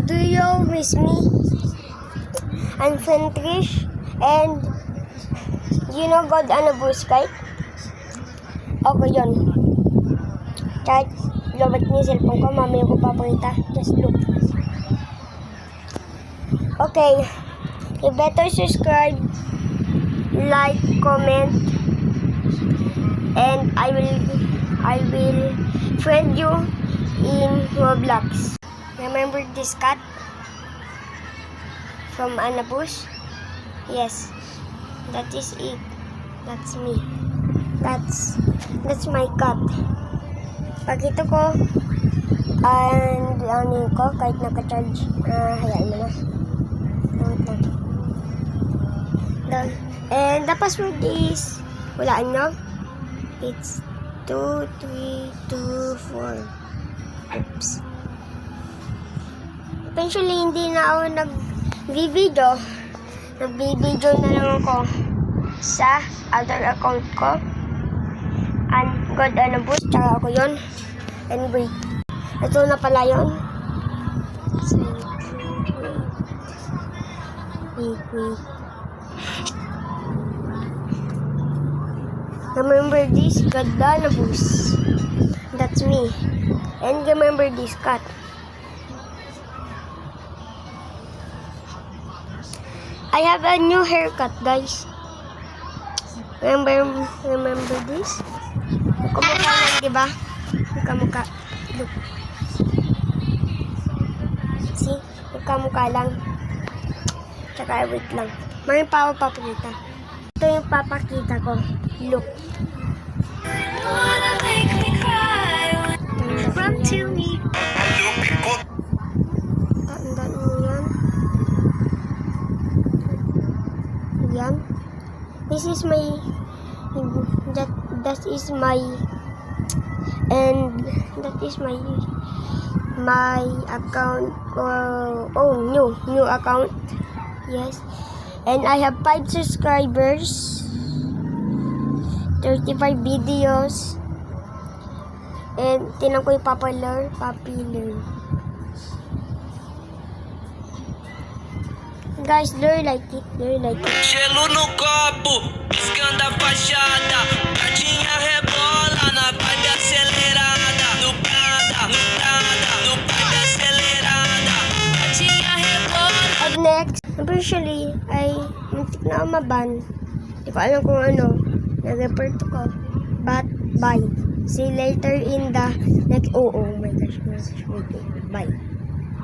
Do you miss me? I'm Fentrish, and you know God Anabus, right? Okay, yun. Kahit lobat niyo yung cellphone ko, mamaya ko papakita. Just look. Okay. You better subscribe, like, comment, and I will friend you in Roblox. Remember this cat from Anabus? Yes, that is it. That's me. That's my cat. Pag ito ko, and ano ko, kahit naka-charge, hayaan mo na. Done. And the password is, walaan nyo? It's 2324. Oops. Eventually, hindi na ako nag-video. Nag-video na lang ako sa other account ko. And God Anabus, tsaka ako yun. Anyway, ito na pala yun. Wait. Remember this, God Anabus. That's me. And remember this cat. I have a new haircut, guys. Remember this? Kamukha lang, diba? Kamukha. Look. See? Kamukha lang. Tsaka wait lang. May pa ako papakita. Ito yung papakita ko. Look. From to me. Tandaan mo yan. Yan. This is my that is my account. New account. Yes. And I have 5 subscribers, 35 videos, and tinan ko yung popular. Guys, they like it. Gelo no copo, piscando a fachada. Gatinha rebola na vibe acelerada. No Prada, vibe acelerada. Gatinha rebola. And next, eventually, ay muntik na ako maban. Hindi ko alam kung ano. Nag-report ko. But, bye. See you later in the next. Oh my gosh. Bye.